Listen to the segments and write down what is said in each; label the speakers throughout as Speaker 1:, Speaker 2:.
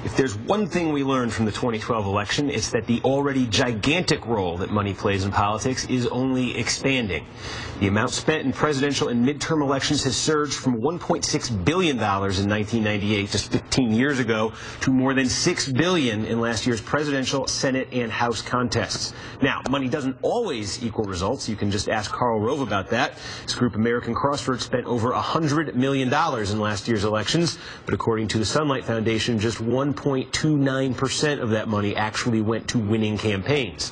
Speaker 1: If there's one thing we learned from the 2012 election, it's that the already gigantic role that money plays in politics is only expanding. The amount spent in presidential and midterm elections has surged from $1.6 billion in 1998, just 15 years ago, to more than $6 billion in last year's presidential, Senate, and House contests. Now, money doesn't always equal results. You can just ask Karl Rove about that. His group American Crossroads spent over $100 million in last year's elections, but according to the Sunlight Foundation, just 1.29% of that money actually went to winning campaigns.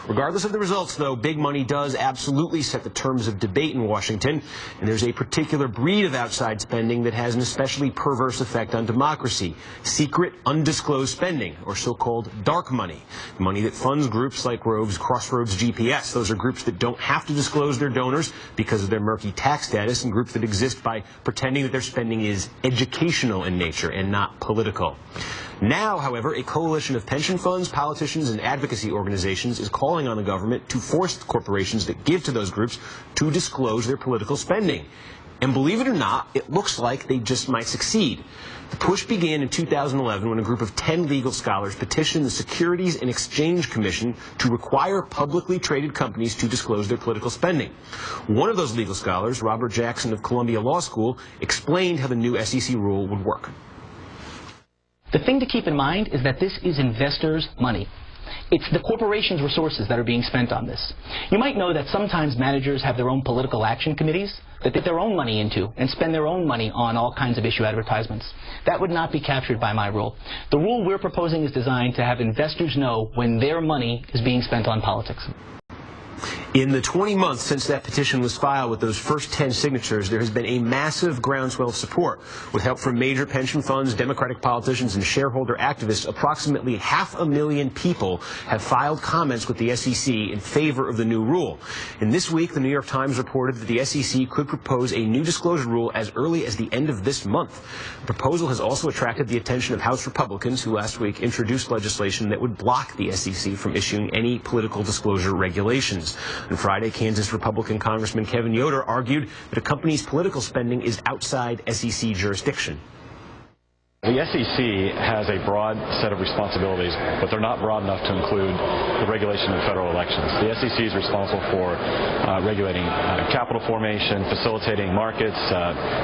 Speaker 1: Regardless of the results, though, big money does absolutely set the terms of debate in Washington, and there's a particular breed of outside spending that has an especially perverse effect on democracy: secret, undisclosed spending, or so-called dark money, money that funds groups like Rove's Crossroads GPS. Those are groups that don't have to disclose their donors because of their murky tax status, and groups that exist by pretending that their spending is educational in nature and not political. Now, however, a coalition of pension funds, politicians, and advocacy organizations is calling on the government to force corporations that give to those groups to disclose their political spending. And believe it or not, it looks like they just might succeed. The push began in 2011 when a group of 10 legal scholars petitioned the Securities and Exchange Commission to require publicly traded companies to disclose their political spending. One of those legal scholars, Robert Jackson of Columbia Law School, explained how the new SEC rule would work.
Speaker 2: The thing to keep in mind is that this is investors' money. It's the corporation's resources that are being spent on this. You might know that sometimes managers have their own political action committees that they put their own money into and spend their own money on all kinds of issue advertisements. That would not be captured by my rule. The rule we're proposing is designed to have investors know when their money is being spent on politics.
Speaker 1: In the 20 months since that petition was filed with those first 10 signatures, there has been a massive groundswell of support. With help from major pension funds, Democratic politicians, and shareholder activists, approximately 500,000 people have filed comments with the SEC in favor of the new rule. And this week, the New York Times reported that the SEC could propose a new disclosure rule as early as the end of this month. The proposal has also attracted the attention of House Republicans, who last week introduced legislation that would block the SEC from issuing any political disclosure regulations. On Friday, Kansas Republican Congressman Kevin Yoder argued that a company's political spending is outside SEC jurisdiction.
Speaker 3: The SEC has a broad set of responsibilities, but they're not broad enough to include the regulation of federal elections. The SEC is responsible for regulating capital formation, facilitating markets,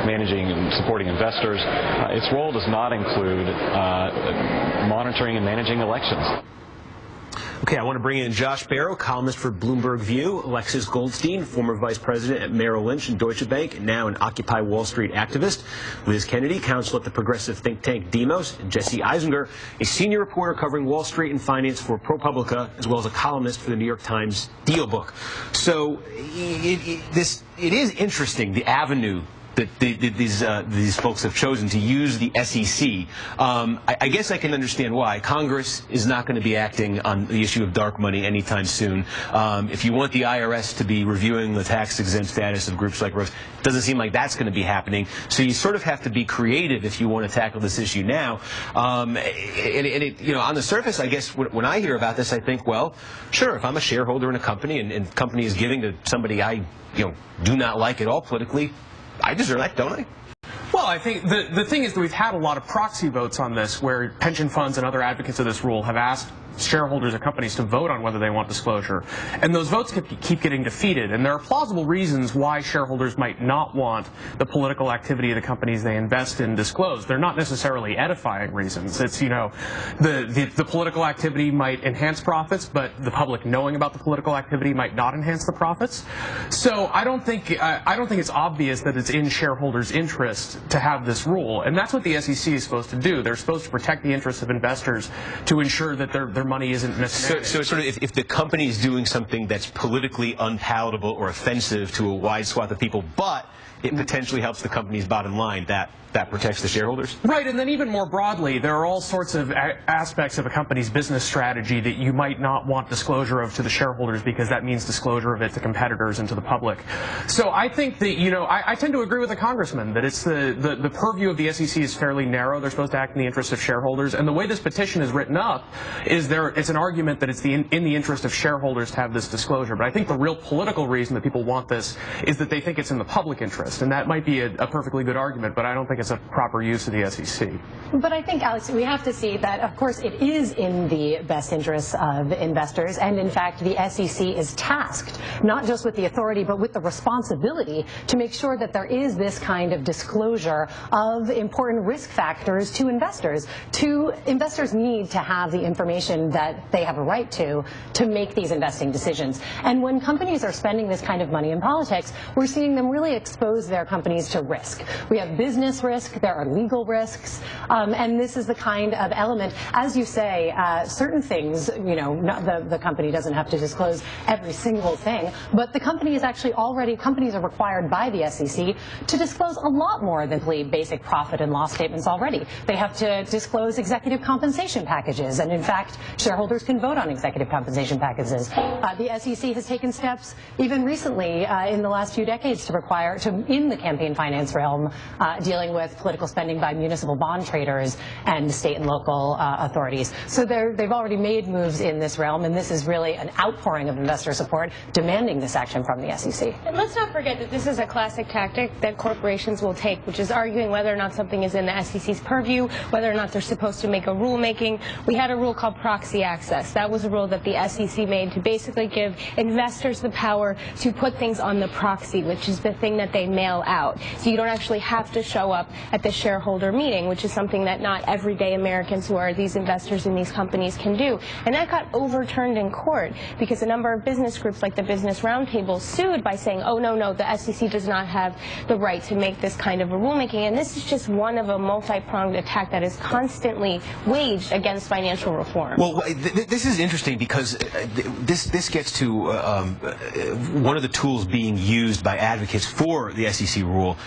Speaker 3: managing and supporting investors. Its role does not include monitoring and managing elections.
Speaker 1: Okay, I want to bring in Josh Barrow, columnist for Bloomberg View, Alexis Goldstein, former vice president at Merrill Lynch and Deutsche Bank, and now an Occupy Wall Street activist, Liz Kennedy, counsel at the progressive think tank Demos, and Jesse Eisinger, a senior reporter covering Wall Street and finance for ProPublica, as well as a columnist for the New York Times Deal Book. So it is interesting, the avenue that these folks have chosen to use the SEC. I guess I can understand why. Congress is not going to be acting on the issue of dark money anytime soon. If you want the IRS to be reviewing the tax-exempt status of groups like Rose, it doesn't seem like that's going to be happening. So you sort of have to be creative if you want to tackle this issue now. On the surface, I guess when I hear about this, I think, well, sure, if I'm a shareholder in a company and the company is giving to somebody I do not like at all politically, I deserve that, don't I?
Speaker 4: Well, I think the thing is that we've had a lot of proxy votes on this where pension funds and other advocates of this rule have asked shareholders of companies to vote on whether they want disclosure. And those votes keep getting defeated. And there are plausible reasons why shareholders might not want the political activity of the companies they invest in disclosed. They're not necessarily edifying reasons. It's, the political activity might enhance profits, but the public knowing about the political activity might not enhance the profits. So I don't think it's obvious that it's in shareholders' interest to have this rule. And that's what the SEC is supposed to do. They're supposed to protect the interests of investors to ensure that their money isn't mismanaged.
Speaker 1: So sort of if the company is doing something that's politically unpalatable or offensive to a wide swath of people, but it potentially helps the company's bottom line, that protects the shareholders?
Speaker 4: Right, and then even more broadly, there are all sorts of aspects of a company's business strategy that you might not want disclosure of to the shareholders because that means disclosure of it to competitors and to the public. So I think that, I tend to agree with the congressman that it's the purview of the SEC is fairly narrow. They're supposed to act in the interest of shareholders. And the way this petition is written up is it's an argument that it's in the interest of shareholders to have this disclosure. But I think the real political reason that people want this is that they think it's in the public interest. And that might be a perfectly good argument, but I don't think it's a proper use of the SEC.
Speaker 5: But I think, Alex, we have to see that, of course, it is in the best interests of investors, and in fact, the SEC is tasked not just with the authority, but with the responsibility to make sure that there is this kind of disclosure of important risk factors to investors. Investors need to have the information that they have a right to make these investing decisions. And when companies are spending this kind of money in politics, we're seeing them really expose their companies to risk. We have business risk, there are legal risks, and this is the kind of element, as you say, certain things, the company doesn't have to disclose every single thing, but the company is actually companies are required by the SEC to disclose a lot more than the basic profit and loss statements already. They have to disclose executive compensation packages, and in fact, shareholders can vote on executive compensation packages. The SEC has taken steps even recently in the last few decades to require, in the campaign finance realm, dealing with political spending by municipal bond traders and state and local authorities. So they've already made moves in this realm, and this is really an outpouring of investor support demanding this action from the SEC.
Speaker 6: And let's not forget that this is a classic tactic that corporations will take, which is arguing whether or not something is in the SEC's purview, whether or not they're supposed to make a rulemaking. We had a rule called proxy access. That was a rule that the SEC made to basically give investors the power to put things on the proxy, which is the thing that they mail out. So you don't actually have to show up at the shareholder meeting, which is something that not everyday Americans who are these investors in these companies can do. And that got overturned in court because a number of business groups like the Business Roundtable sued by saying, oh, no, the SEC does not have the right to make this kind of a rulemaking. And this is just one of a multi-pronged attack that is constantly waged against financial reform.
Speaker 1: Well, this is interesting because this gets to one of the tools being used by advocates for the SEC rule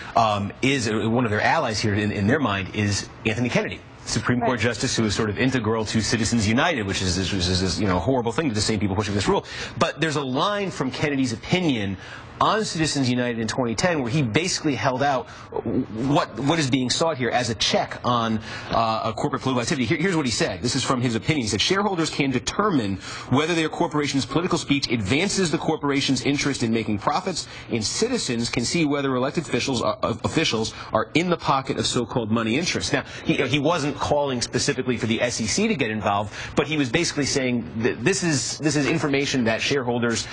Speaker 1: is one of their allies here in their mind is Anthony Kennedy, Supreme Court Justice, who is sort of integral to Citizens United, which is this horrible thing to the same people pushing this rule. But there's a line from Kennedy's opinion on Citizens United in 2010 where he basically held out what is being sought here as a check on a corporate political activity. Here's what he said. This is from his opinion. He said, shareholders can determine whether their corporation's political speech advances the corporation's interest in making profits, and citizens can see whether elected officials are in the pocket of so-called money interests. Now, he wasn't calling specifically for the SEC to get involved, but he was basically saying that this is information that shareholders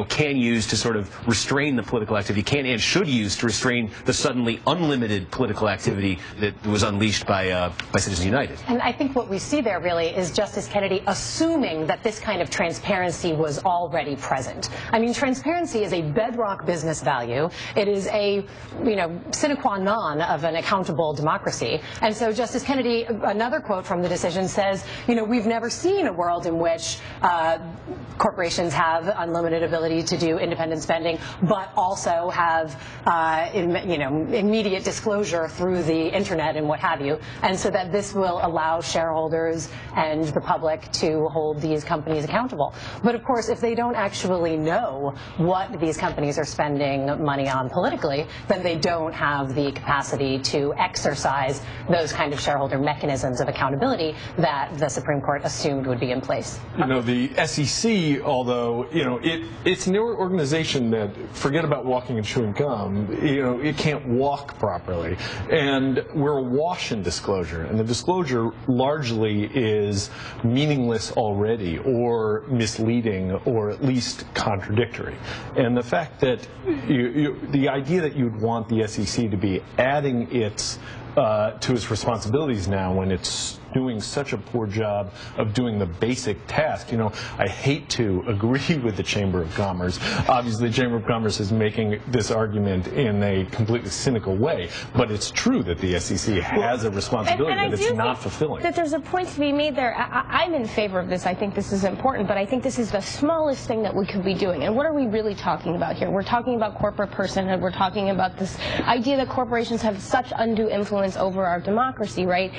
Speaker 1: can use to sort of restrain the political activity, can and should use to restrain the suddenly unlimited political activity that was unleashed by Citizens United.
Speaker 5: And I think what we see there really is Justice Kennedy assuming that this kind of transparency was already present. I mean, transparency is a bedrock business value. It is a sine qua non of an accountable democracy. And so Justice Kennedy, another quote from the decision says, we've never seen a world in which corporations have unlimited ability to do independent spending, but also have immediate disclosure through the internet and what have you, and so that this will allow shareholders and the public to hold these companies accountable. But of course, if they don't actually know what these companies are spending money on politically, then they don't have the capacity to exercise those kind of shareholder mechanisms of accountability that the Supreme Court assumed would be in place.
Speaker 7: The SEC, although it's an organization that, forget about walking and chewing gum, it can't walk properly. And we're awash in disclosure. And the disclosure largely is meaningless already, or misleading, or at least contradictory. And the fact that the idea that you'd want the SEC to be adding to its responsibilities now when it's doing such a poor job of doing the basic task. I hate to agree with the Chamber of Commerce. Obviously, the Chamber of Commerce is making this argument in a completely cynical way, but it's true that the SEC has a responsibility that it's not fulfilling.
Speaker 6: That there's a point to be made there. I'm in favor of this. I think this is important, but I think this is the smallest thing that we could be doing. And what are we really talking about here? We're talking about corporate personhood. We're talking about this idea that corporations have such undue influence over our democracy, right?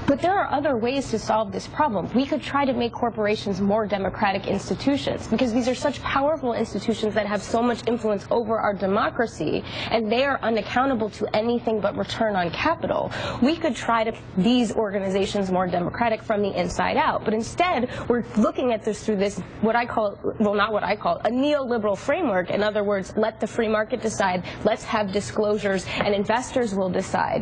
Speaker 6: But there are other ways to solve this problem. We could try to make corporations more democratic institutions, because these are such powerful institutions that have so much influence over our democracy, and they are unaccountable to anything but return on capital. We could try to make these organizations more democratic from the inside out, but instead we're looking at this through this, what I call, well, not what I call, a neoliberal framework. In other words, let the free market decide, let's have disclosures, and investors will decide.